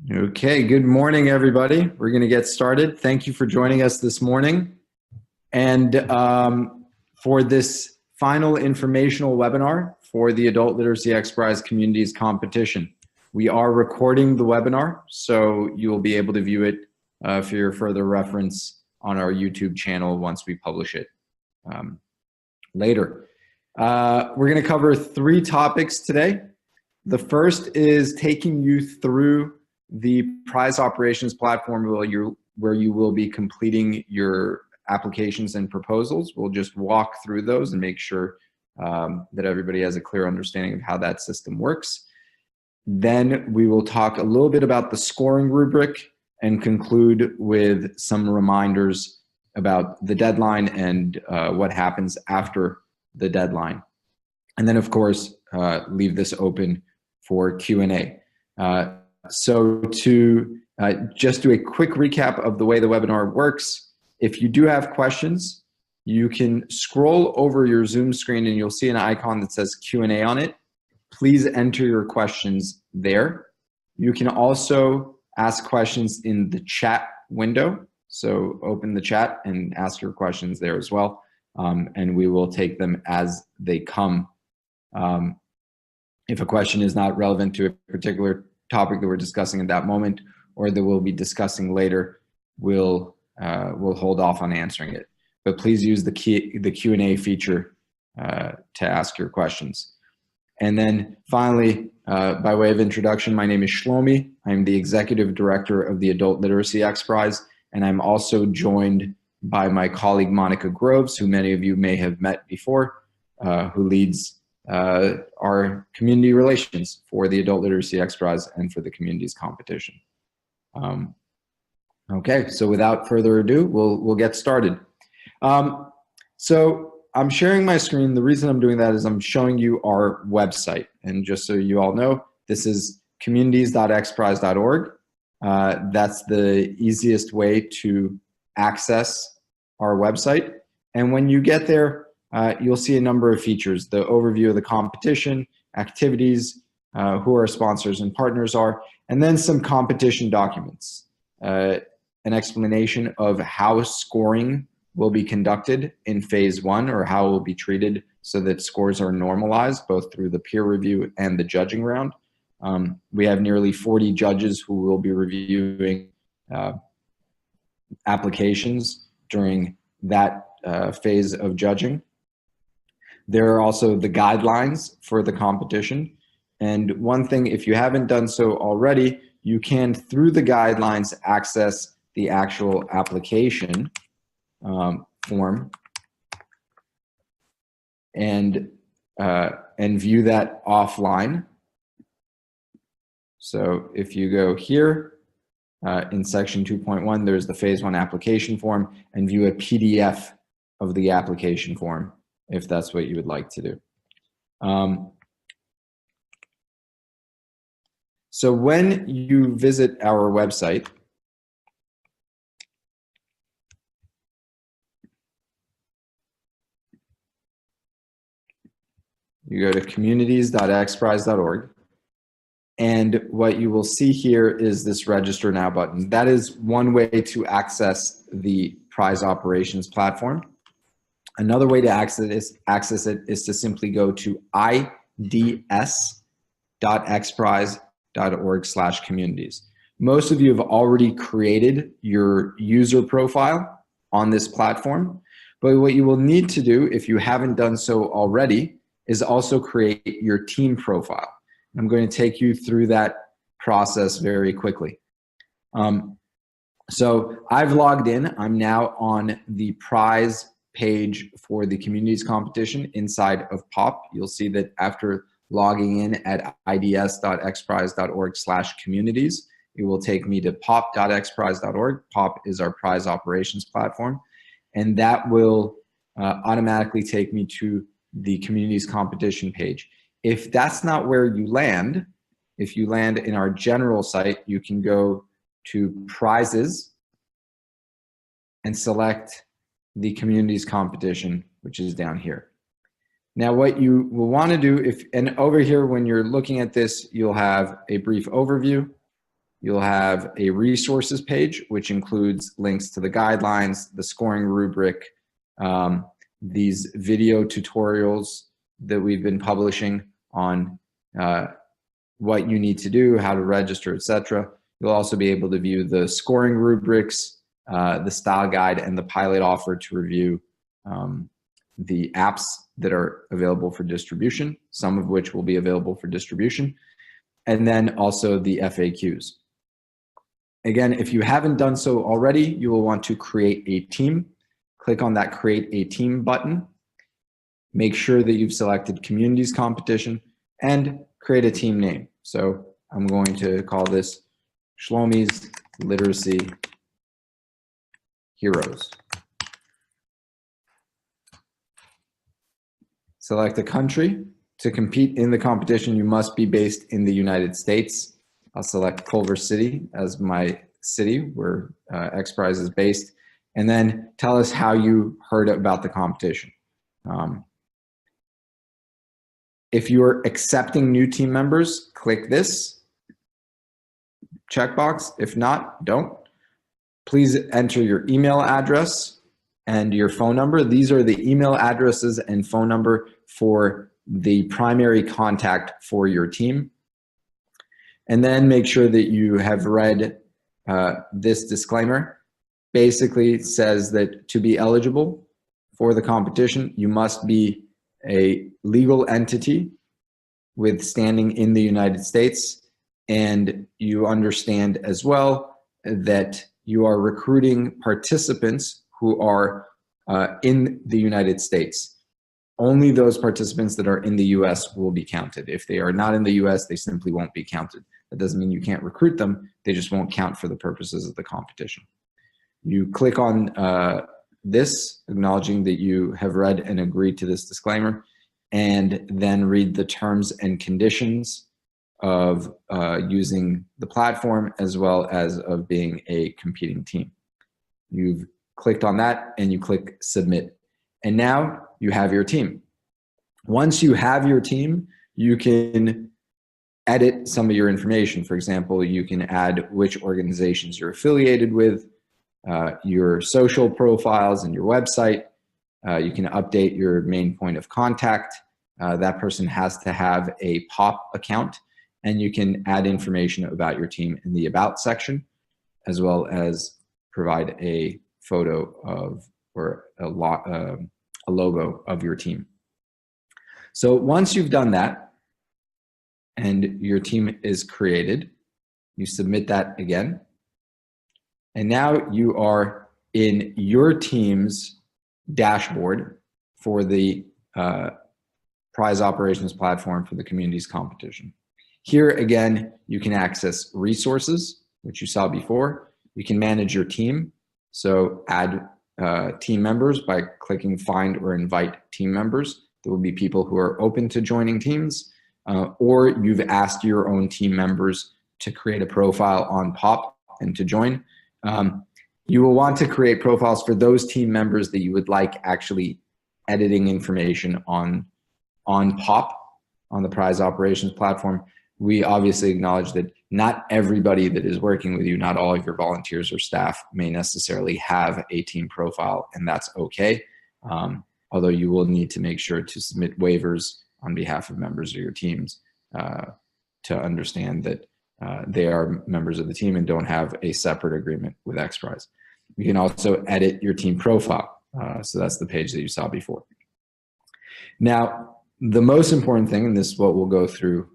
Okay, good morning, everybody. We're going to get started. Thank you for joining us this morning. And for this final informational webinar for the Adult Literacy X Prize Communities Competition. We are recording the webinar, so you will be able to view it for your further reference on our YouTube channel once we publish it later. We're going to cover 3 topics today. The first is taking you through the prize operations platform where you will be completing your applications and proposals. We'll just walk through those and make sure that everybody has a clear understanding of how that system works. Then we will talk a little bit about the scoring rubric and conclude with some reminders about the deadline and what happens after the deadline. And then, of course, leave this open for Q&A. So to just do a quick recap of the way the webinar works, if you do have questions, you can scroll over your Zoom screen and you'll see an icon that says Q&A on it. Please enter your questions there. You can also ask questions in the chat window. So open the chat and ask your questions there as well. And we will take them as they come. If a question is not relevant to a particular topic that we're discussing at that moment or that we'll be discussing later, we'll hold off on answering it. But please use the Q&A feature to ask your questions. And then finally, by way of introduction, my name is Shlomi. I'm the Executive Director of the Adult Literacy X Prize, and I'm also joined by my colleague Monica Groves, who many of you may have met before, who leads our community relations for the Adult Literacy X Prize and for the communities competition. Okay, so without further ado, we'll get started. So I'm sharing my screen. The reason I'm doing that is I'm showing you our website. And just so you all know, this is communities.xprize.org. That's the easiest way to access our website. And when you get there, you'll see a number of features: the overview of the competition, activities, who our sponsors and partners are, and then some competition documents, an explanation of how scoring will be conducted in phase 1, or how it will be treated so that scores are normalized both through the peer review and the judging round. We have nearly 40 judges who will be reviewing applications during that phase of judging. There are also the guidelines for the competition. And one thing, if you haven't done so already, you can, through the guidelines, access the actual application form and view that offline. So if you go here in section 2.1, there's the phase 1 application form, and view a PDF of the application form, if that's what you would like to do. So when you visit our website, you go to communities.xprize.org, and what you will see here is this Register Now button. That is one way to access the prize operations platform. Another way to access it is to simply go to ids.xprize.org/communities. Most of you have already created your user profile on this platform, but what you will need to do, if you haven't done so already, is also create your team profile. I'm going to take you through that process very quickly. So I've logged in. I'm now on the prize page for the communities competition inside of POP. You'll see that after logging in at ids.xprize.org/communities, it will take me to pop.xprize.org. POP is our prize operations platform, and that will automatically take me to the communities competition page. If that's not where you land, if you land in our general site, you can go to prizes and select the communities competition, which is down here. Now what you will want to do, and over here when you're looking at this, you'll have a brief overview. you'll have a resources page, which includes links to the guidelines, the scoring rubric, these video tutorials that we've been publishing on what you need to do, how to register, etc. You'll also be able to view the scoring rubrics, the style guide, and the pilot offer to review the apps that are available for distribution, some of which will be available for distribution, and then also the FAQs. Again, if you haven't done so already, you will want to create a team. Click on that Create a Team button. Make sure that you've selected Communities Competition and create a team name. So I'm going to call this Shlomi's Literacy Heroes. Select a country. To compete in the competition, you must be based in the United States. I'll select Culver City as my city where XPRIZE is based. And then tell us how you heard about the competition. If you're accepting new team members, click this checkbox. If not, don't. Please enter your email address and your phone number. These are the email addresses and phone number for the primary contact for your team. And then make sure that you have read this disclaimer. Basically, it says that to be eligible for the competition, you must be a legal entity with standing in the United States, and you understand as well that you are recruiting participants who are in the United States. Only those participants that are in the US will be counted. If they are not in the US, they simply won't be counted. That doesn't mean you can't recruit them, they just won't count for the purposes of the competition. You click on this, acknowledging that you have read and agreed to this disclaimer, and then read the terms and conditions of using the platform as well as of being a competing team. You've clicked on that and you click submit. And now you have your team. Once you have your team, you can edit some of your information. For example, you can add which organizations you're affiliated with, your social profiles and your website. You can update your main point of contact. That person has to have a POP account, and you can add information about your team in the About section, as well as provide a photo of or a logo of your team. So once you've done that and your team is created, you submit that again. And now you are in your team's dashboard for the prize operations platform for the communities competition. Here again, you can access resources, which you saw before. You can manage your team. So add team members by clicking find or invite team members. There will be people who are open to joining teams, or you've asked your own team members to create a profile on POP and to join. You will want to create profiles for those team members that you would like actually editing information on POP, on the prize operations platform. We obviously acknowledge that not everybody that is working with you, not all of your volunteers or staff may necessarily have a team profile, and that's okay. Although you will need to make sure to submit waivers on behalf of members of your teams to understand that they are members of the team and don't have a separate agreement with XPRIZE. You can also edit your team profile. So that's the page that you saw before. Now, the most important thing, and this is what we'll go through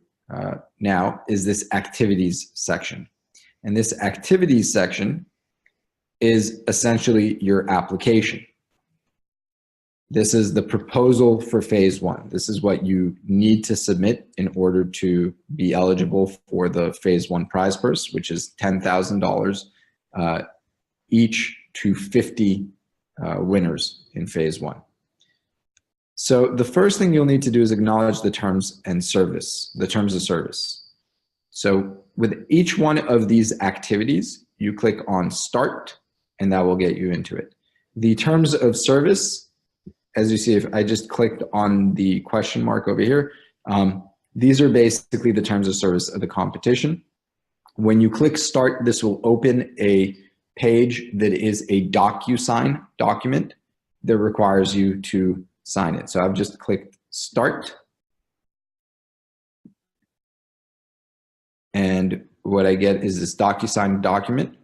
now, is this activities section. And this activities section is essentially your application. This is the proposal for phase one. This is what you need to submit in order to be eligible for the phase one prize purse, which is $10,000 each to 50 winners in phase one. So the first thing you'll need to do is acknowledge the terms of service. So with each one of these activities, you click on start, and that will get you into it. The terms of service, as you see, if I just clicked on the question mark over here, these are basically the terms of service of the competition. When you click start, this will open a page that is a DocuSign document that requires you to sign it. So I've just clicked start. And what I get is this DocuSign document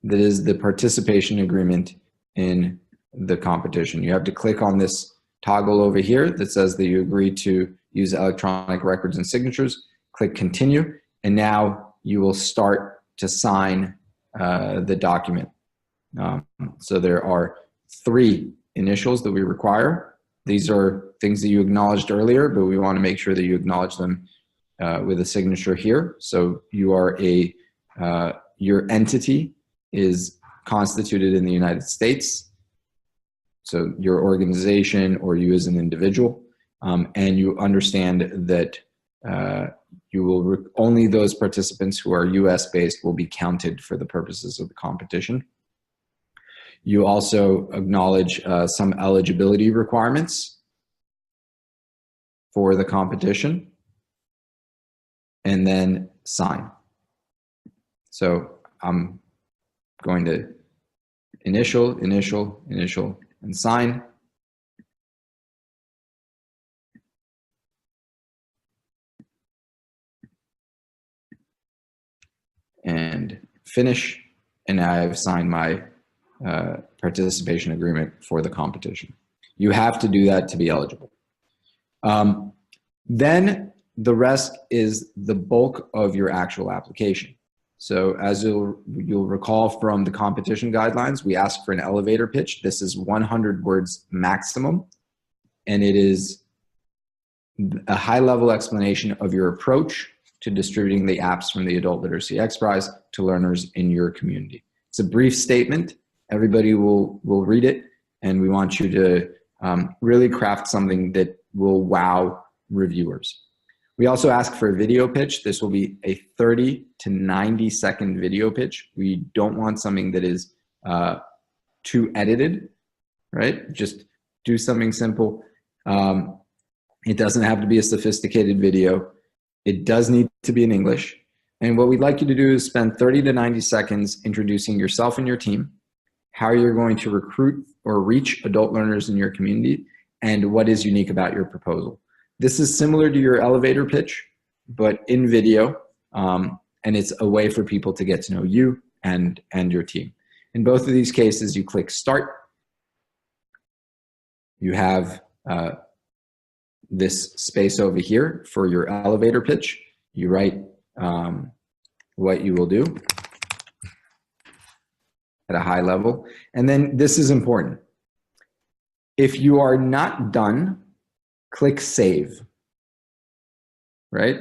that is the participation agreement in the competition. You have to click on this toggle over here that says that you agree to use electronic records and signatures. Click continue, and now you will start to sign the document. So there are 3 initials that we require. These are things that you acknowledged earlier, but we want to make sure that you acknowledge them with a signature here. So you are your entity is constituted in the United States. So your organization or you as an individual, and you understand that only those participants who are US based will be counted for the purposes of the competition. You also acknowledge some eligibility requirements for the competition, and then sign. So I'm going to initial, and sign. And finish, and now I've signed my participation agreement for the competition. You have to do that to be eligible. Then the rest is the bulk of your actual application. So as you'll recall from the competition guidelines, we ask for an elevator pitch. This is 100 words maximum, and it is a high-level explanation of your approach to distributing the apps from the Adult Literacy X Prize to learners in your community. It's a brief statement. Everybody will read it, and we want you to really craft something that will wow reviewers. We also ask for a video pitch. This will be a 30 to 90 second video pitch. We don't want something that is too edited, right? Just do something simple. It doesn't have to be a sophisticated video. It does need to be in English. And what we'd like you to do is spend 30 to 90 seconds introducing yourself and your team, how you're going to recruit or reach adult learners in your community, and what is unique about your proposal. This is similar to your elevator pitch, but in video, and it's a way for people to get to know you and your team. In both of these cases, you click start. You have this space over here for your elevator pitch. You write what you will do at a high level. And then this is important. If you are not done, click save, right?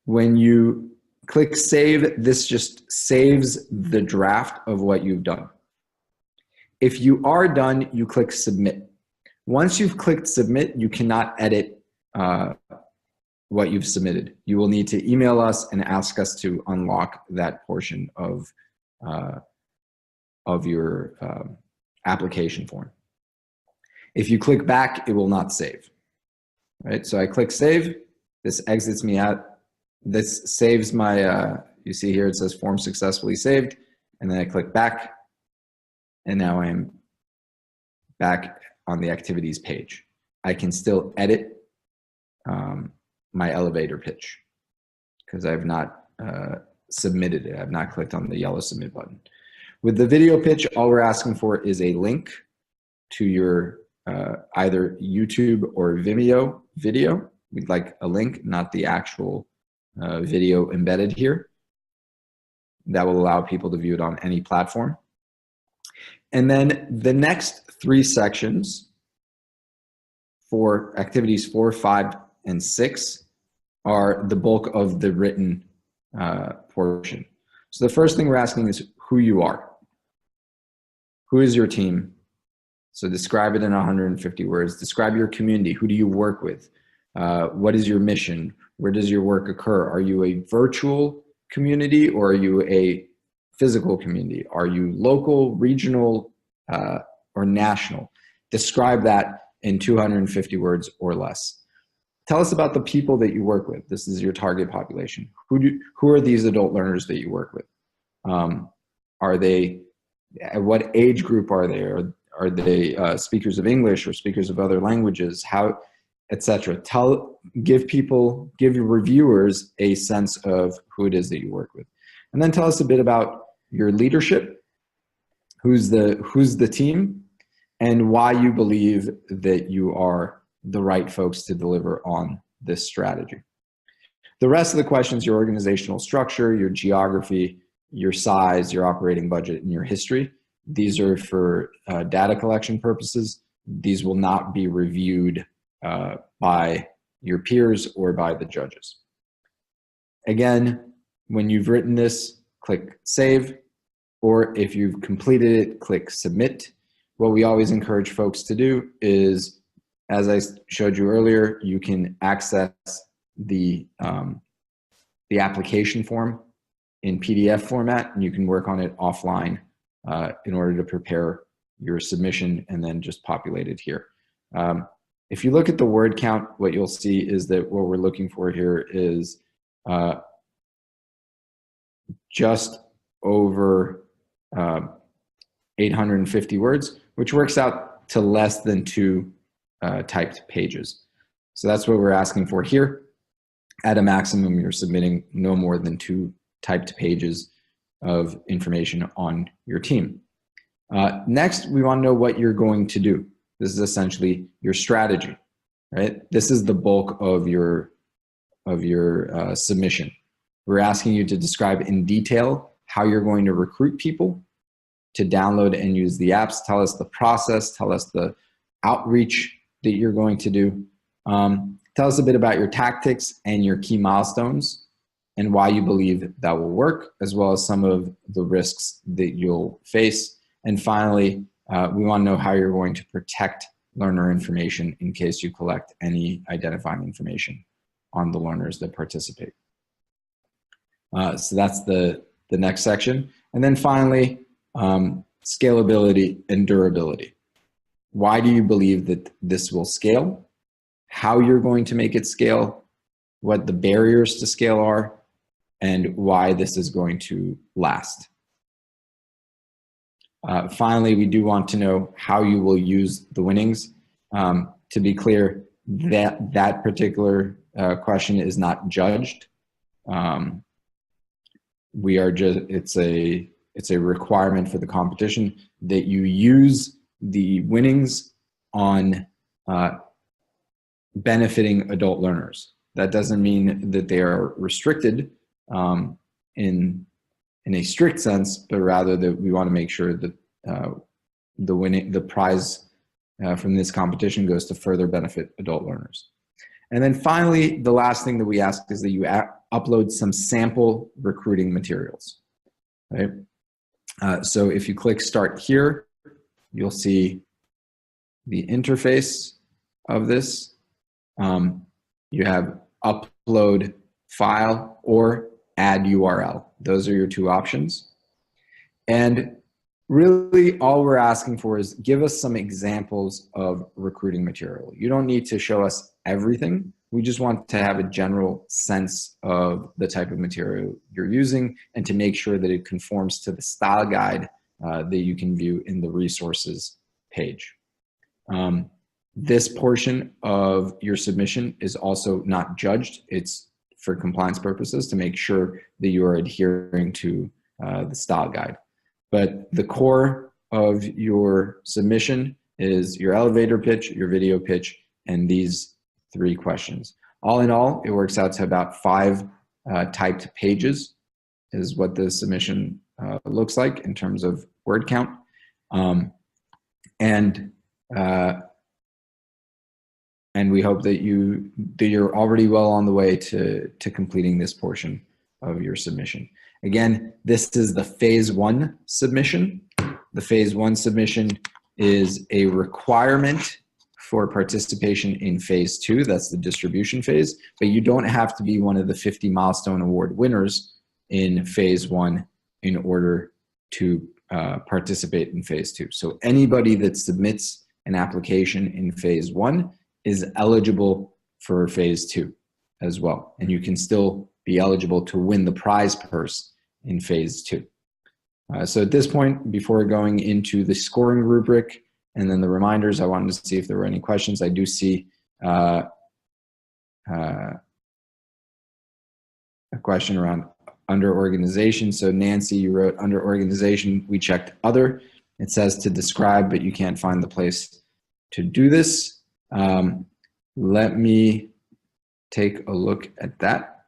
When you click save, this just saves the draft of what you've done. If you are done, you click submit. Once you've clicked submit, you cannot edit what you've submitted. You will need to email us and ask us to unlock that portion of your application form. If you click back, it will not save. Right, so I click save, this exits me out, this saves my, you see here it says form successfully saved, and then I click back, and now I'm back on the activities page. I can still edit my elevator pitch because I've not submitted it. I've not clicked on the yellow submit button. With the video pitch, all we're asking for is a link to your either YouTube or Vimeo video. We'd like a link, not the actual video embedded here. That will allow people to view it on any platform. And then the next 3 sections for activities 4, 5, and 6 are the bulk of the written portion. So the first thing we're asking is who you are. Who is your team? So describe it in 150 words. Describe your community. Who do you work with? What is your mission? Where does your work occur? Are you a virtual community or are you a physical community? Are you local, regional, or national? Describe that in 250 words or less. Tell us about the people that you work with. This is your target population. Who are these adult learners that you work with? Are they, at what age group are they? Are they speakers of English or speakers of other languages? How, etc. Give your reviewers a sense of who it is that you work with. And then tell us a bit about your leadership, who's the team, and why you believe that you are the right folks to deliver on this strategy. The rest of the questions, your organizational structure, your geography, your size, your operating budget, and your history, these are for data collection purposes. These will not be reviewed by your peers or by the judges. Again, when you've written this, click Save, or if you've completed it, click Submit. What we always encourage folks to do is, as I showed you earlier, you can access the application form in PDF format, and you can work on it offline in order to prepare your submission and then just populate it here. If you look at the word count, what you'll see is that what we're looking for here is just over 850 words, which works out to less than 2 typed pages. So that's what we're asking for here. At a maximum, you're submitting no more than 2 typed pages of information on your team. Next, we want to know what you're going to do. This is essentially your strategy, right? This is the bulk of your submission. We're asking you to describe in detail how you're going to recruit people to download and use the apps. Tell us the process, tell us the outreach that you're going to do. Tell us a bit about your tactics and your key milestones and why you believe that will work, as well as some of the risks that you'll face. And finally, we want to know how you're going to protect learner information in case you collect any identifying information on the learners that participate. So that's the next section. And then finally, scalability and durability. Why do you believe that this will scale? How you're going to make it scale, what the barriers to scale are, and why this is going to last. Finally, we do want to know how you will use the winnings. To be clear, that particular question is not judged. It's a requirement for the competition that you use the winnings on benefiting adult learners. That doesn't mean that they are restricted in a strict sense, but rather that we want to make sure that the prize from this competition goes to further benefit adult learners. And then finally, the last thing that we ask is that you upload some sample recruiting materials. Right? So if you click Start Here, you'll see the interface of this. You have Upload File or Add URL. Those are your 2 options. And really all we're asking for is give us some examples of recruiting material. You don't need to show us everything. We just want to have a general sense of the type of material you're using and to make sure that it conforms to the style guide that you can view in the resources page. This portion of your submission is also not judged. It's for compliance purposes to make sure that you are adhering to the style guide. But the core of your submission is your elevator pitch, your video pitch, and these 3 questions. All in all, it works out to about 5 typed pages is what the submission looks like in terms of word count. And we hope that you're already well on the way to completing this portion of your submission. Again, this is the phase 1 submission. The phase 1 submission is a requirement for participation in phase 2. That's the distribution phase, but you don't have to be one of the 50 milestone award winners in phase 1 in order to participate in phase 2. So anybody that submits an application in phase 1 is eligible for phase 2 as well. And you can still be eligible to win the prize purse in phase 2. So at this point, before going into the scoring rubric and then the reminders, I wanted to see if there were any questions. I do see a question around under organization. So Nancy, you wrote under organization, we checked other. It says to describe, but you can't find the place to do this. Let me take a look at that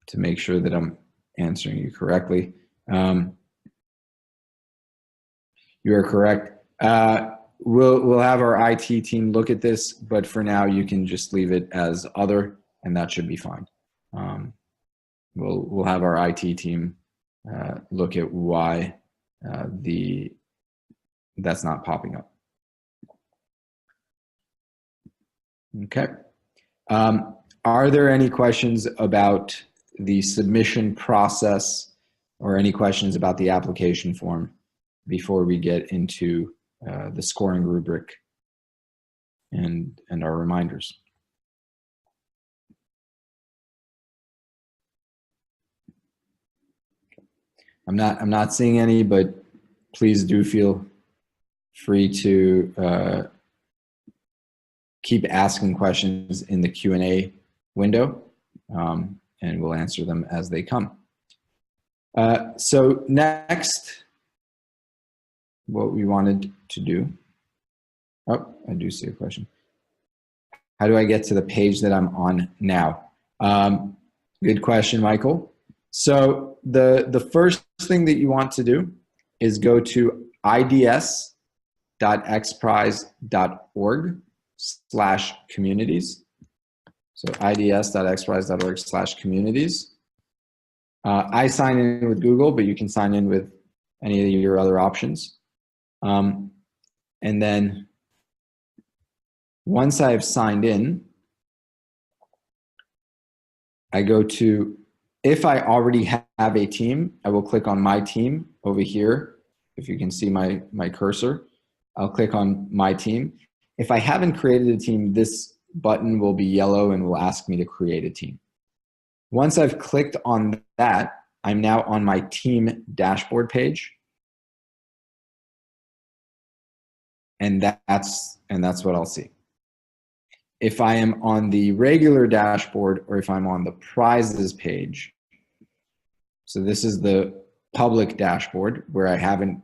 to make sure that I'm answering you correctly. You are correct. We'll have our IT team look at this, but for now you can just leave it as other, and that should be fine. We'll have our IT team look at why that's not popping up. Okay. Are there any questions about the submission process or any questions about the application form before we get into the scoring rubric and our reminders? I'm not seeing any, but please do feel free to keep asking questions in the Q&A window, and we'll answer them as they come. So next, what we wanted to do, oh, I do see a question. How do I get to the page that I'm on now? Good question, Michael. So the first thing that you want to do is go to ids.xprize.org/communities. So ids.xprize.org/communities. I sign in with Google, but you can sign in with any of your other options. And then once I've signed in, I go to, if I already have a team, I will click on my team over here. If you can see my cursor, I'll click on my team. If I haven't created a team, this button will be yellow and will ask me to create a team. Once I've clicked on that, I'm now on my team dashboard page. And that's what I'll see. If I am on the regular dashboard or if I'm on the prizes page, so this is the public dashboard where I'm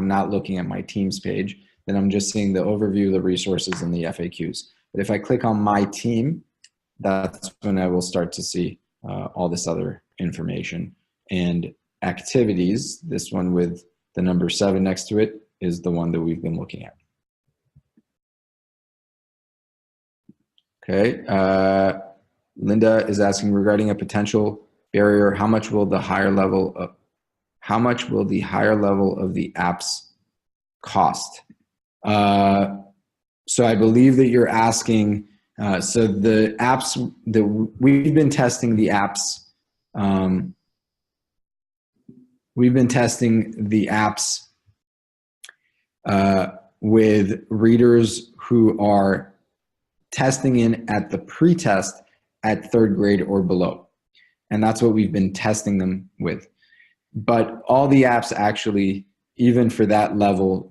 not looking at my teams page, then I'm just seeing the overview, the resources, and the FAQs. But if I click on my team, that's when I will start to see all this other information and activities. This one with the number 7 next to it is the one that we've been looking at. Okay, Linda is asking regarding a potential barrier, how much will the higher level of the apps cost? So I believe that you're asking, so the apps that we've been testing the apps, with readers who are testing in at the pre-test at 3rd grade or below. And that's what we've been testing them with. But all the apps actually, even for that level,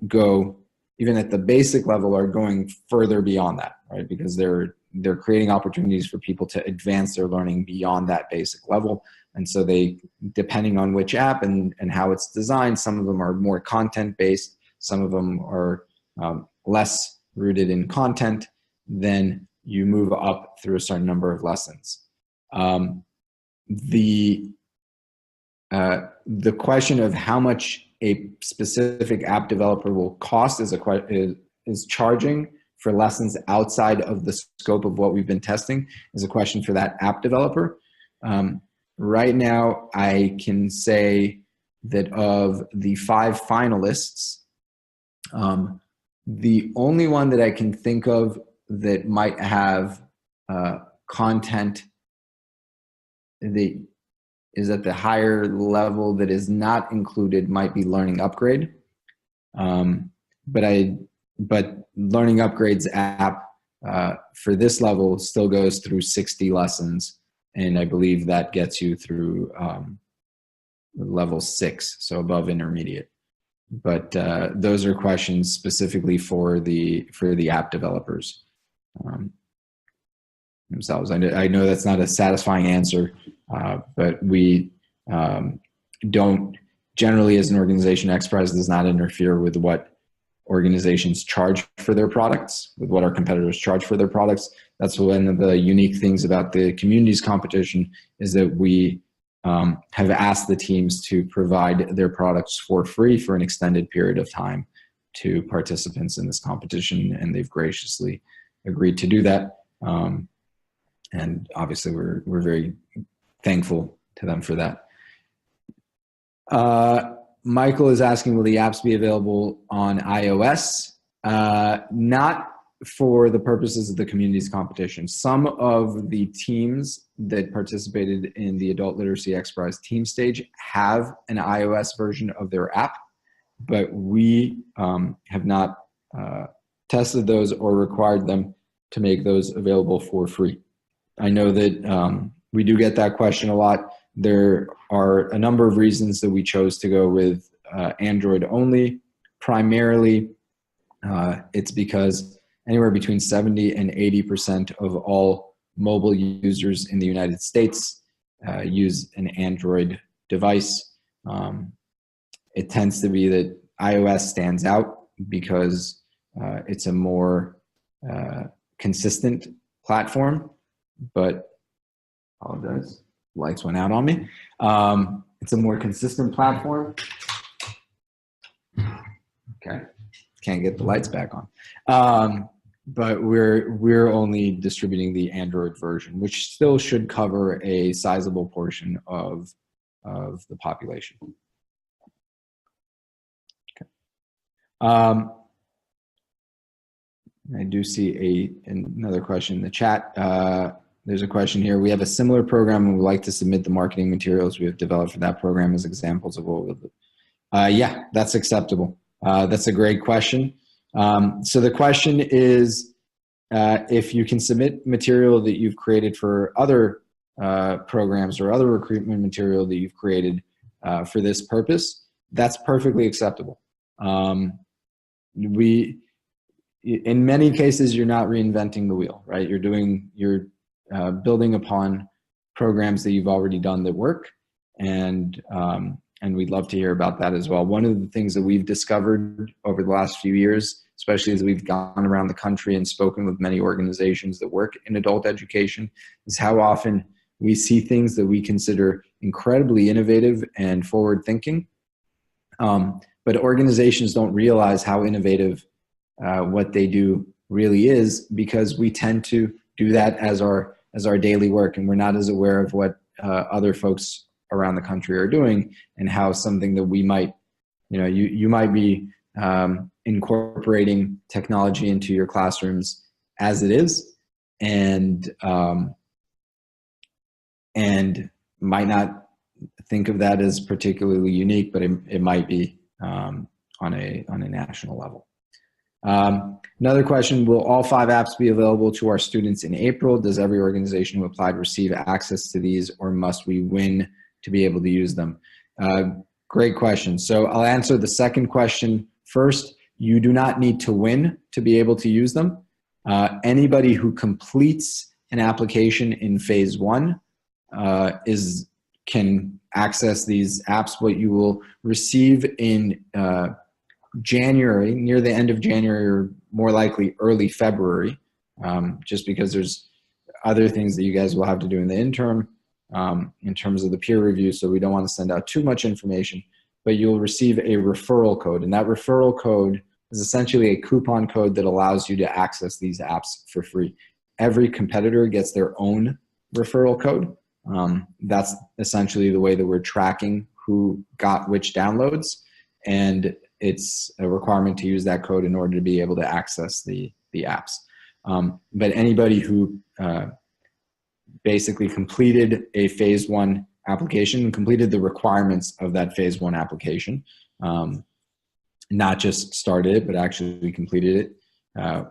even at the basic level, are going further beyond that, right? Because they're creating opportunities for people to advance their learning beyond that basic level. And so they, depending on which app and how it's designed, some of them are more content-based, some of them are less rooted in content, then you move up through a certain number of lessons. The question of how much a specific app developer will cost is charging for lessons outside of the scope of what we've been testing is a question for that app developer. Right now, I can say that of the 5 finalists, the only one that I can think of that might have content that is at the higher level that is not included might be Learning Upgrade. But Learning Upgrade's app for this level still goes through 60 lessons. And I believe that gets you through level 6, so above intermediate. But those are questions specifically for the app developers themselves. I know that's not a satisfying answer, but we don't generally, as an organization, XPRIZE does not interfere with what organizations charge for their products, with what our competitors charge for their products. That's one of the unique things about the communities competition, is that we have asked the teams to provide their products for free for an extended period of time to participants in this competition, and they've graciously agreed to do that. And obviously we're very thankful to them for that. Michael is asking, will the apps be available on iOS? Not for the purposes of the communities competition. Some of the teams that participated in the Adult Literacy XPRIZE team stage have an iOS version of their app, but we have not tested those or required them to make those available for free. I know that we do get that question a lot. There are a number of reasons that we chose to go with Android only. Primarily, it's because anywhere between 70 and 80% of all mobile users in the United States use an Android device. It tends to be that iOS stands out because it's a more consistent platform, but apologize, lights went out on me. It's a more consistent platform. Okay, can't get the lights back on. But we're only distributing the Android version, which still should cover a sizable portion of the population. Okay. I do see another question in the chat. There's a question here. We have a similar program and we'd like to submit the marketing materials we have developed for that program as examples of what we'll do. Yeah, that's acceptable. That's a great question. So the question is, if you can submit material that you've created for other programs or other recruitment material that you've created for this purpose, that's perfectly acceptable. In many cases, you're not reinventing the wheel, right? You're building upon programs that you've already done that work, and we'd love to hear about that as well. One of the things that we've discovered over the last few years, especially as we've gone around the country and spoken with many organizations that work in adult education, is how often we see things that we consider incredibly innovative and forward-thinking, but organizations don't realize how innovative what they do really is, because we tend to do that as our daily work, and we're not as aware of what other folks around the country are doing, and how something that we might, you might be incorporating technology into your classrooms as it is, and might not think of that as particularly unique, but it might be on a national level. Another question, will all 5 apps be available to our students in April? Does every organization who applied receive access to these, or must we win to be able to use them? Great question. So I'll answer the second question first. You do not need to win to be able to use them. Anybody who completes an application in phase 1 can access these apps. What you will receive in January, near the end of January, or more likely early February, just because there's other things that you guys will have to do in the interim in terms of the peer review, so we don't want to send out too much information, but you'll receive a referral code, and that referral code is essentially a coupon code that allows you to access these apps for free. Every competitor gets their own referral code. That's essentially the way that we're tracking who got which downloads, and it's a requirement to use that code in order to be able to access the apps. But anybody who basically completed a phase 1 application and completed the requirements of that phase 1 application, not just started it, but actually completed it,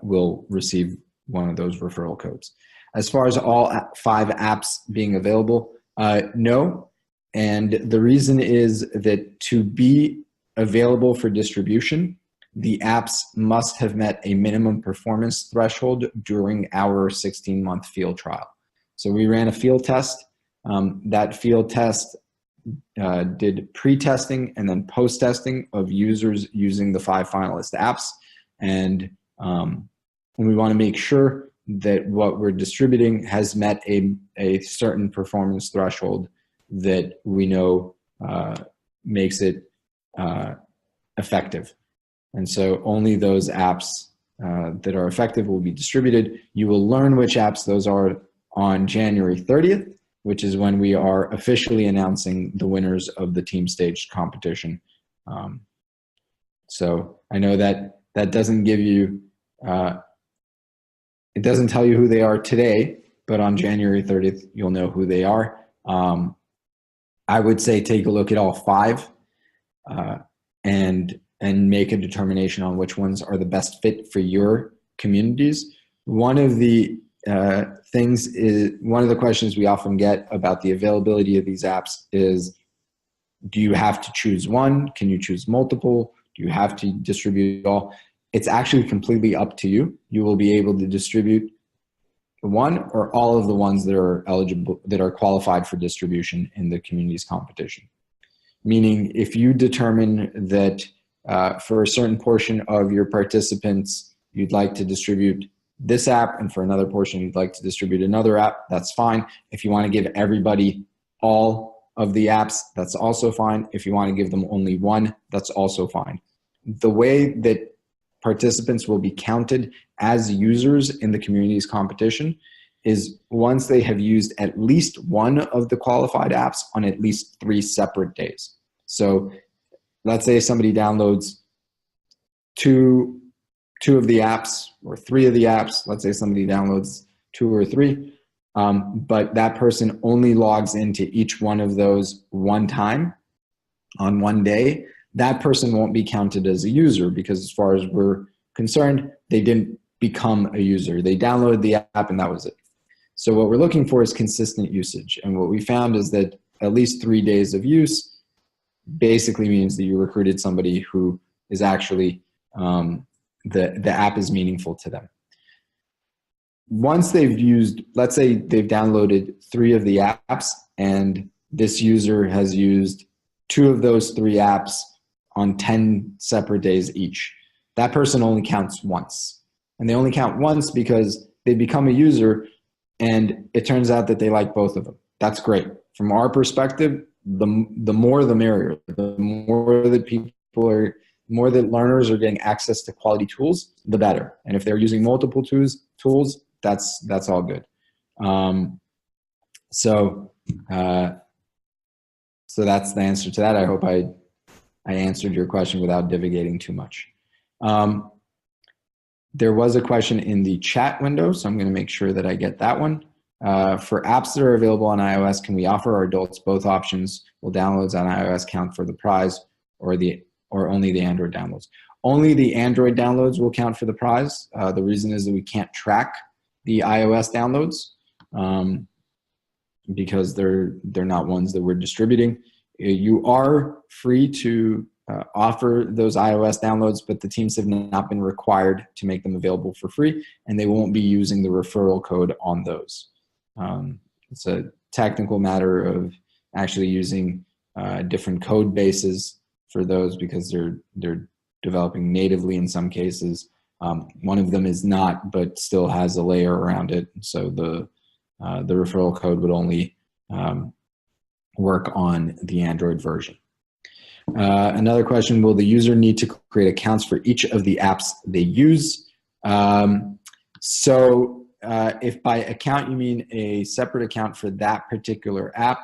will receive one of those referral codes. As far as all 5 apps being available, no. And the reason is that to be available for distribution, the apps must have met a minimum performance threshold during our 16-month field trial. So we ran a field test. That field test did pre-testing and then post-testing of users using the 5 finalist apps. And we want to make sure that what we're distributing has met a certain performance threshold that we know makes it effective. And so only those apps that are effective will be distributed. You will learn which apps those are on January 30th, which is when we are officially announcing the winners of the team staged competition. So I know that that doesn't give you, it doesn't tell you who they are today, but on January 30th, you'll know who they are. I would say take a look at all 5 and make a determination on which ones are the best fit for your communities. One of the one of the questions we often get about the availability of these apps is, do you have to choose one? Can you choose multiple? Do you have to distribute all? It's actually completely up to you. You will be able to distribute one or all of the ones that are eligible, that are qualified for distribution in the community's competition. Meaning, if you determine that for a certain portion of your participants, you'd like to distribute this app, and for another portion, you'd like to distribute another app, that's fine. If you want to give everybody all of the apps, that's also fine. If you want to give them only one, that's also fine. The way that participants will be counted as users in the community's competition is once they have used at least one of the qualified apps on at least 3 separate days. So let's say somebody downloads two of the apps or 3 of the apps. Let's say somebody downloads 2 or 3, but that person only logs into each one of those one time on one day. That person won't be counted as a user because as far as we're concerned, they didn't become a user. They downloaded the app and that was it. So what we're looking for is consistent usage. And what we found is that at least 3 days of use basically means that you recruited somebody who is actually, the app is meaningful to them. Once they've used, let's say they've downloaded 3 of the apps and this user has used 2 of those 3 apps on 10 separate days each. That person only counts once. And they only count once because they become a user and it turns out that they like both of them. That's great. From our perspective, the more the merrier. The more that more that learners are getting access to quality tools, the better. And if they're using multiple tools, that's all good. So that's the answer to that. I hope I answered your question without divagating too much. There was a question in the chat window, so I'm going to make sure that I get that one. For apps that are available on iOS, can we offer our adults both options? Will downloads on iOS count for the prize or only the Android downloads? Only the Android downloads will count for the prize. The reason is that we can't track the iOS downloads because they're not ones that we're distributing. You are free to offer those iOS downloads, but the teams have not been required to make them available for free, and they won't be using the referral code on those. It's a technical matter of actually using different code bases for those because they're developing natively in some cases. One of them is not, but still has a layer around it. So the referral code would only work on the Android version. Another question, will the user need to create accounts for each of the apps they use? If by account you mean a separate account for that particular app,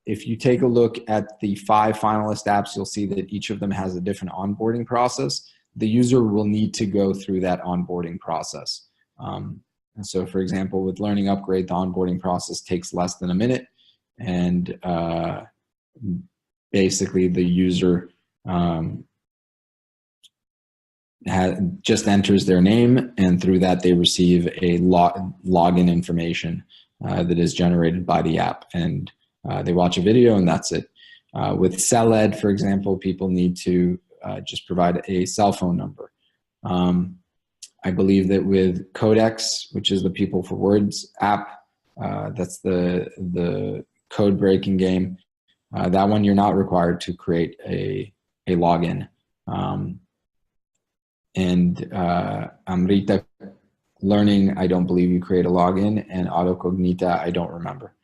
if you take a look at the 5 finalist apps, you'll see that each of them has a different onboarding process. The user will need to go through that onboarding process. And so, for example, with Learning Upgrade, the onboarding process takes less than a minute, and basically the user just enters their name, and through that they receive a login information that is generated by the app, and they watch a video, and that's it. With CellEd, for example, people need to just provide a cell phone number. I believe that with Codex, which is the People for Words app, that's the code breaking game. That one, you're not required to create a login. And Amrita Learning, I don't believe you create a login, and Autocognita, I don't remember.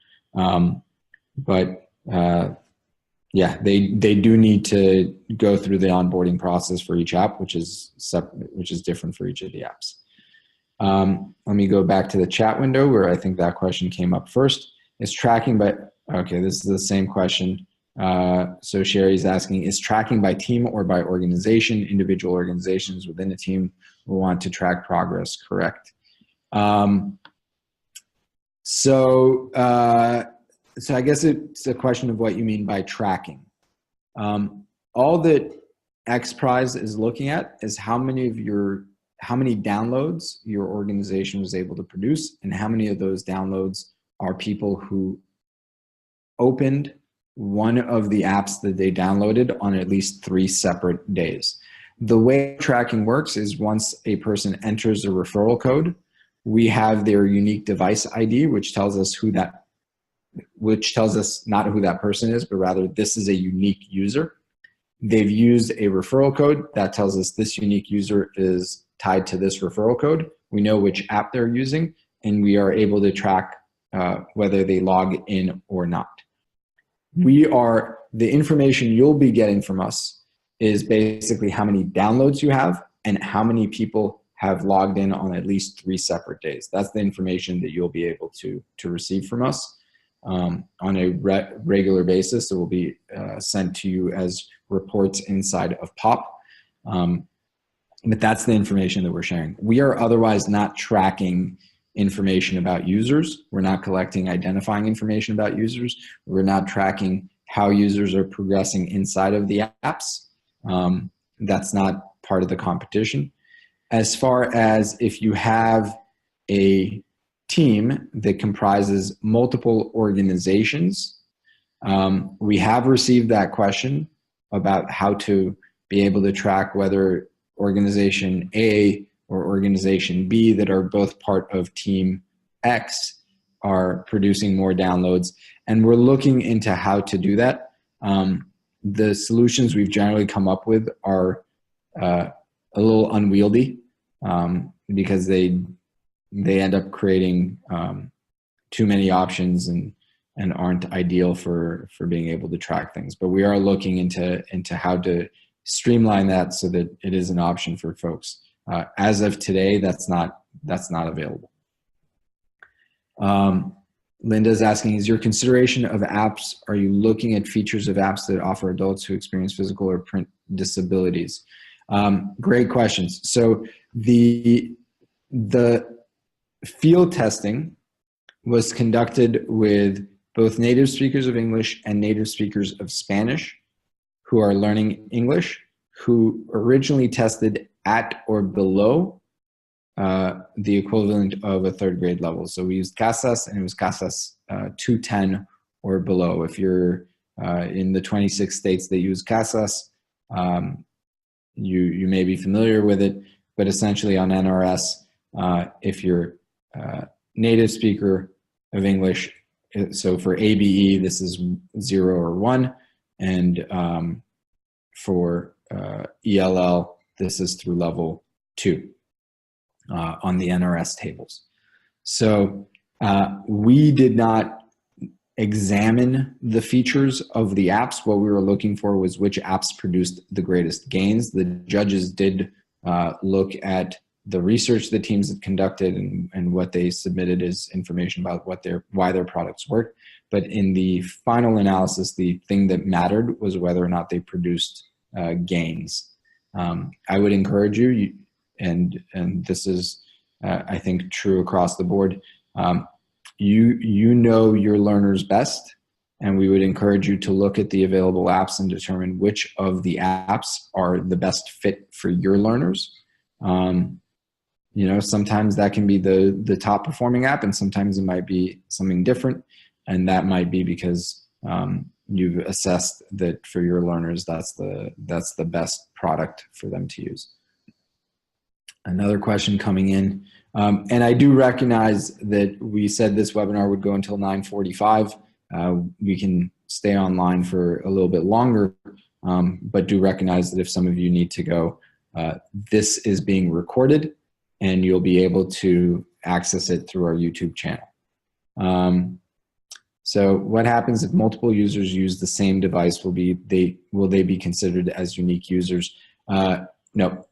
Yeah, they do need to go through the onboarding process for each app, which is different for each of the apps. Let me go back to the chat window where I think that question came up first. Is tracking by, okay, this is the same question. So Sherry's asking, is tracking by team or by organization? Individual organizations within a team will want to track progress, correct? So I guess it's a question of what you mean by tracking. All that XPRIZE is looking at is how many downloads your organization was able to produce, and how many of those downloads are people who opened one of the apps that they downloaded on at least 3 separate days. The way tracking works is once a person enters a referral code, we have their unique device ID, which tells us not who that person is, but rather this is a unique user. They've used a referral code that tells us this unique user is tied to this referral code. We know which app they're using, and we are able to track whether they log in or not. The information you'll be getting from us is basically how many downloads you have and how many people have logged in on at least 3 separate days. That's the information that you'll be able to receive from us on a regular basis. It will be sent to you as reports inside of POP. But that's the information that we're sharing. We are otherwise not tracking information about users. We're not collecting identifying information about users. We're not tracking how users are progressing inside of the apps. That's not part of the competition. As far as if you have a team that comprises multiple organizations, we have received that question about how to be able to track whether organization A or organization B that are both part of team X are producing more downloads. And we're looking into how to do that. The solutions we've generally come up with are a little unwieldy because they end up creating too many options and aren't ideal for being able to track things. But we are looking into how to streamline that so that it is an option for folks. As of today, that's not available. Linda's asking, is your consideration of apps, are you looking at features of apps that offer adults who experience physical or print disabilities? Great questions. So the field testing was conducted with both native speakers of English and native speakers of Spanish who are learning English, who originally tested at or below the equivalent of a 3rd grade level. So we used CASAS, and it was CASAS 210 or below. If you're in the 26 states that use CASAS, you may be familiar with it, but essentially on NRS, if you're native speaker of English, so for ABE, this is 0 or 1, and for ELL, this is through level 2 on the NRS tables. So we did not examine the features of the apps. What we were looking for was which apps produced the greatest gains. The judges did look at the research the teams had conducted and what they submitted as information about why their products worked. But in the final analysis, the thing that mattered was whether or not they produced gains. I would encourage you, and this is, I think, true across the board, you know your learners best, and we would encourage you to look at the available apps and determine which of the apps are the best fit for your learners. You know, sometimes that can be the top performing app, and sometimes it might be something different. And that might be because you've assessed that for your learners, that's the best product for them to use. Another question coming in, and I do recognize that we said this webinar would go until 9:45. We can stay online for a little bit longer, but do recognize that if some of you need to go, this is being recorded and you'll be able to access it through our YouTube channel. So what happens if multiple users use the same device? Will they be considered as unique users? No.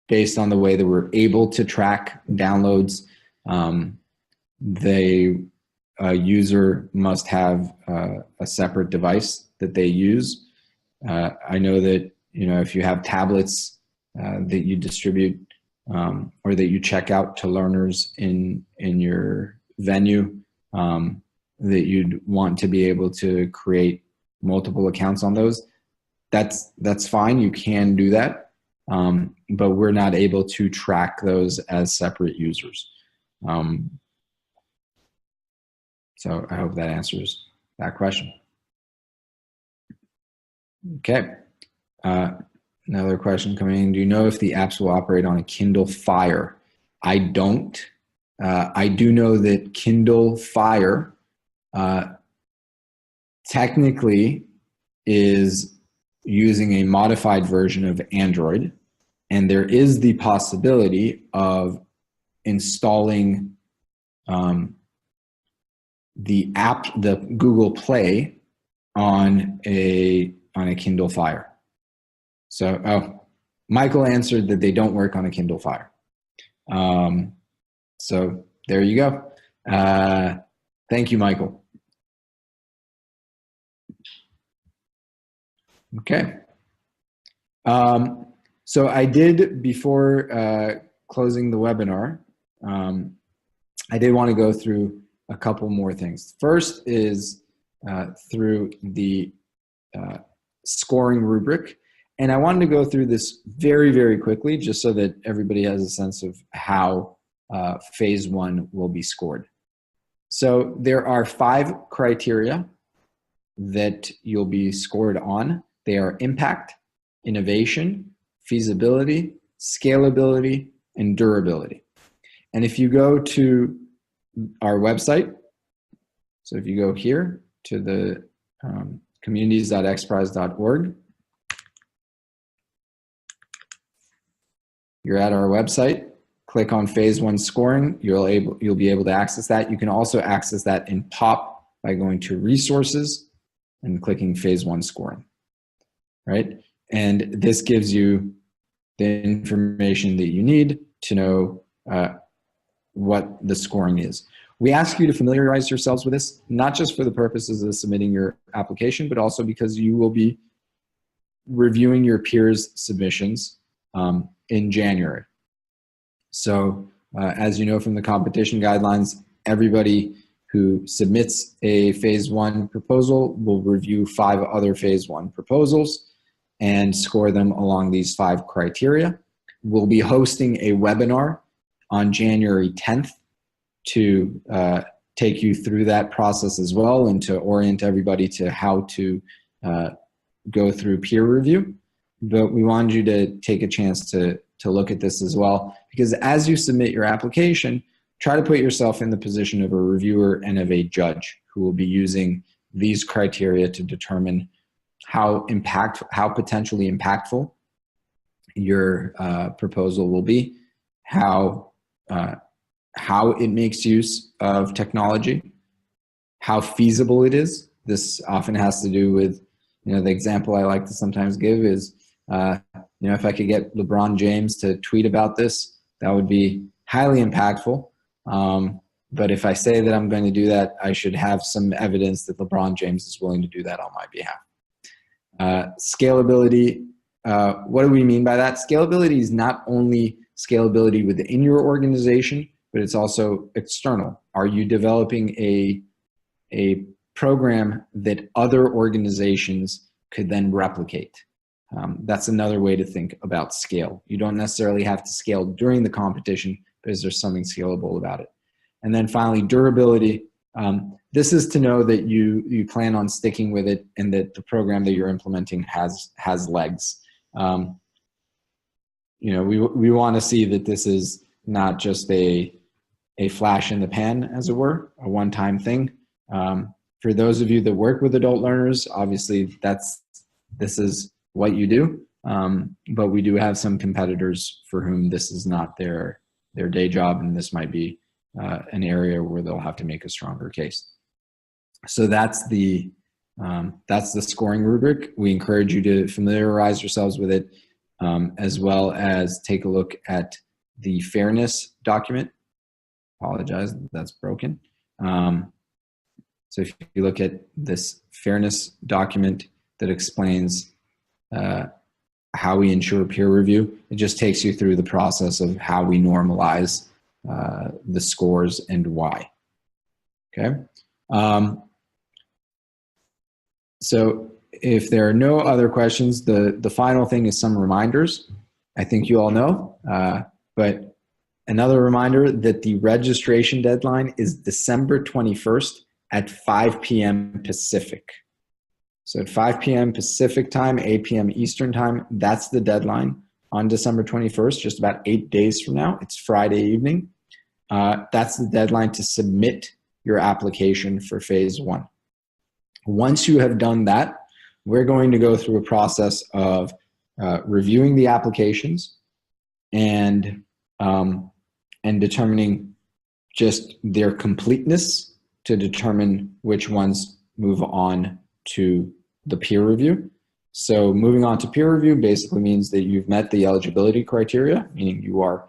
Based on the way that we're able to track downloads, a user must have a separate device that they use. I know that, you know, if you have tablets that you distribute or that you check out to learners in your venue, that you'd want to be able to create multiple accounts on those, that's fine. You can do that, but we're not able to track those as separate users. So I hope that answers that question. Okay. Another question coming in. Do you know if the apps will operate on a Kindle Fire? I don't. I do know that Kindle Fire technically is using a modified version of Android, and there is the possibility of installing the app, the Google Play, on a Kindle Fire. So, Michael answered that they don't work on a Kindle Fire. So there you go. Thank you, Michael. Okay. So I did, before closing the webinar, I did want to go through a couple more things. First is through the scoring rubric. And I wanted to go through this very, very quickly, just so that everybody has a sense of how phase one will be scored. So there are 5 criteria that you'll be scored on. They are impact, innovation, feasibility, scalability, and durability. And if you go to our website, so if you go here to the communities.xprize.org, you're at our website, click on phase 1 scoring, you'll be able to access that. You can also access that in POP by going to resources and clicking phase 1 scoring, right? And this gives you the information that you need to know what the scoring is. We ask you to familiarize yourselves with this, not just for the purposes of submitting your application, but also because you will be reviewing your peers' submissions in January. So as you know from the competition guidelines, everybody who submits a phase 1 proposal will review 5 other phase 1 proposals and score them along these 5 criteria. We'll be hosting a webinar on January 10th to take you through that process as well, and to orient everybody to how to go through peer review. But we wanted you to take a chance to look at this as well, because as you submit your application, try to put yourself in the position of a reviewer and of a judge who will be using these criteria to determine how potentially impactful your proposal will be, how it makes use of technology, how feasible it is. This often has to do with, you know, the example I like to sometimes give is, you know, if I could get LeBron James to tweet about this, that would be highly impactful. But if I say that I'm going to do that, I should have some evidence that LeBron James is willing to do that on my behalf. Scalability, what do we mean by that? Scalability is not only scalability within your organization, but it's also external. Are you developing a program that other organizations could then replicate? That's another way to think about scale. You don't necessarily have to scale during the competition because there's something scalable about it. And then finally, durability. This is to know that you plan on sticking with it and that the program that you're implementing has legs. You know, we want to see that this is not just a flash in the pan, as it were, a one-time thing. For those of you that work with adult learners, obviously this is what you do. But we do have some competitors for whom this is not their day job, and this might be an area where they'll have to make a stronger case. So that's the scoring rubric. We encourage you to familiarize yourselves with it, as well as take a look at the fairness document. Apologize, that's broken. So if you look at this fairness document that explains how we ensure peer review, it just takes you through the process of how we normalize the scores and why. Okay. So if there are no other questions, the final thing is some reminders. I think you all know, but another reminder that the registration deadline is December 21st at 5 p.m. Pacific. So at 5 p.m. Pacific time, 8 p.m. Eastern time, that's the deadline on December 21st, just about 8 days from now. It's Friday evening. That's the deadline to submit your application for phase 1. Once you have done that, we're going to go through a process of reviewing the applications and determining just their completeness to determine which ones move on to the peer review. So moving on to peer review basically means that you've met the eligibility criteria, meaning you are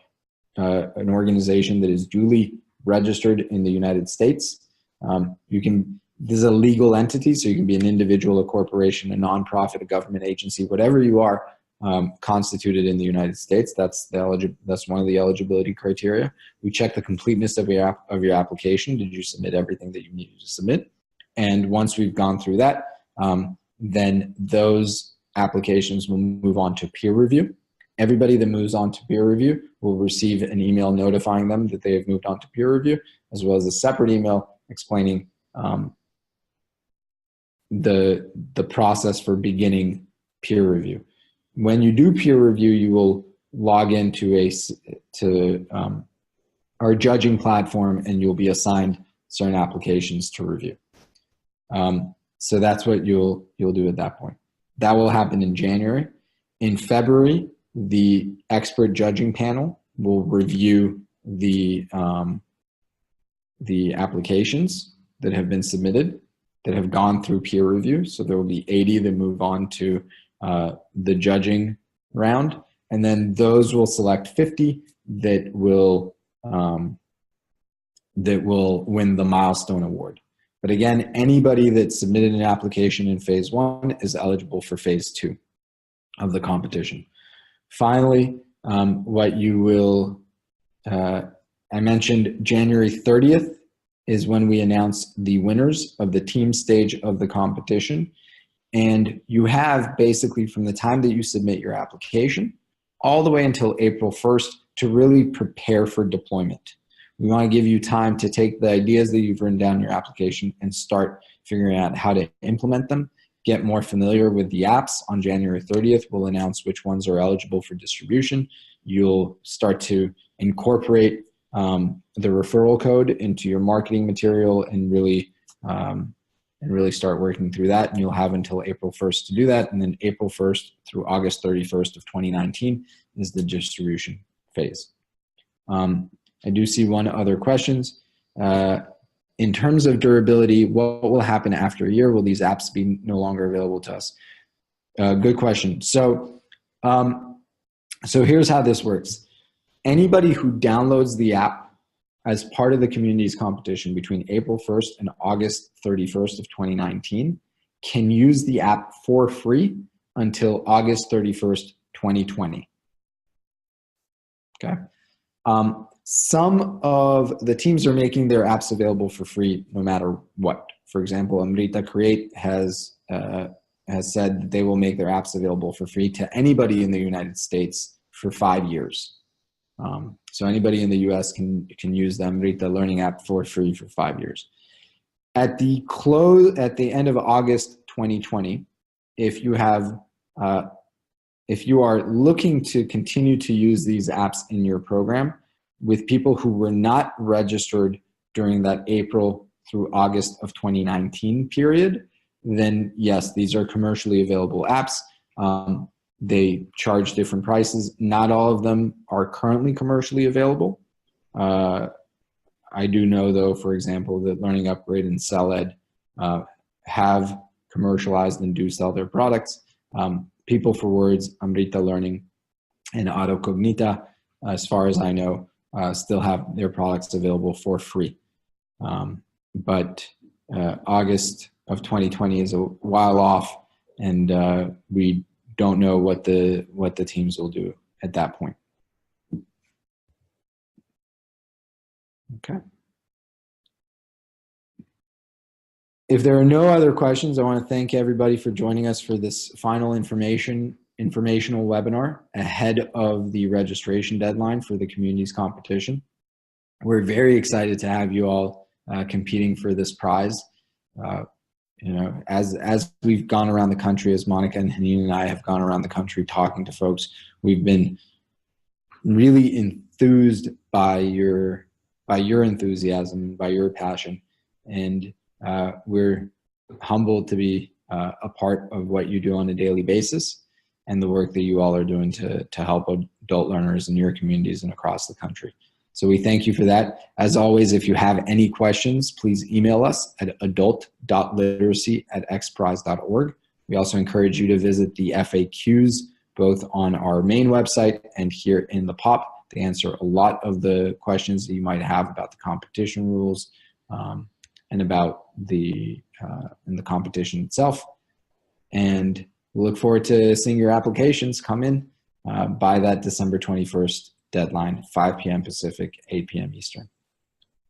an organization that is duly registered in the United States. This is a legal entity, so you can be an individual, a corporation, a nonprofit, a government agency, whatever you are, constituted in the United States. That's one of the eligibility criteria. We check the completeness of your application. Did you submit everything that you needed to submit? And once we've gone through that, then those applications will move on to peer review. Everybody that moves on to peer review will receive an email notifying them that they have moved on to peer review, as well as a separate email explaining the process for beginning peer review. When you do peer review, you will log into our judging platform, and you'll be assigned certain applications to review. So that's what you'll do at that point. That will happen in January. In February, the expert judging panel will review the applications that have been submitted, that have gone through peer review. So there will be 80 that move on to the judging round, and then those will select 50 that will win the milestone award. But again, anybody that submitted an application in phase 1 is eligible for phase 2 of the competition. Finally, what you will, I mentioned January 30th is when we announce the winners of the team stage of the competition. And you have basically from the time that you submit your application all the way until April 1st to really prepare for deployment. We want to give you time to take the ideas that you've written down in your application and start figuring out how to implement them, get more familiar with the apps. On January 30th, we'll announce which ones are eligible for distribution. You'll start to incorporate the referral code into your marketing material and really start working through that. And you'll have until April 1st to do that. And then April 1st through August 31st of 2019 is the distribution phase. I do see one other questions. In terms of durability, what will happen after a year? Will these apps be no longer available to us? Good question. So here's how this works. Anybody who downloads the app as part of the community's competition between April 1st and August 31st of 2019 can use the app for free until August 31st, 2020. Okay. Some of the teams are making their apps available for free no matter what. For example, Amrita Create has has said that they will make their apps available for free to anybody in the United States for 5 years. So anybody in the US can use the Amrita Learning app for free for 5 years. At the end of August 2020, if you are looking to continue to use these apps in your program with people who were not registered during that April through August of 2019 period, then yes, these are commercially available apps. They charge different prices. Not all of them are currently commercially available. I do know, though, for example, that Learning Upgrade and CellEd have commercialized and do sell their products. People for Words, Amrita Learning, and AutoCognita, as far as I know, still have their products available for free. But August of 2020 is a while off, and we don't know what the teams will do at that point. Okay. If there are no other questions, I want to thank everybody for joining us for this final informational webinar ahead of the registration deadline for the community's competition. We're very excited to have you all competing for this prize. You know, as we've gone around the country, as Monica and Haneen and I have gone around the country talking to folks, we've been really enthused by your enthusiasm, by your passion, and we're humbled to be a part of what you do on a daily basis and the work that you all are doing to help adult learners in your communities and across the country. So we thank you for that. As always, if you have any questions, please email us at adult.literacy@xprize.org. We also encourage you to visit the FAQs both on our main website and here in the POP to answer a lot of the questions that you might have about the competition rules and about the competition itself. And we look forward to seeing your applications come in by that December 21st deadline, 5 p.m. Pacific, 8 p.m. Eastern.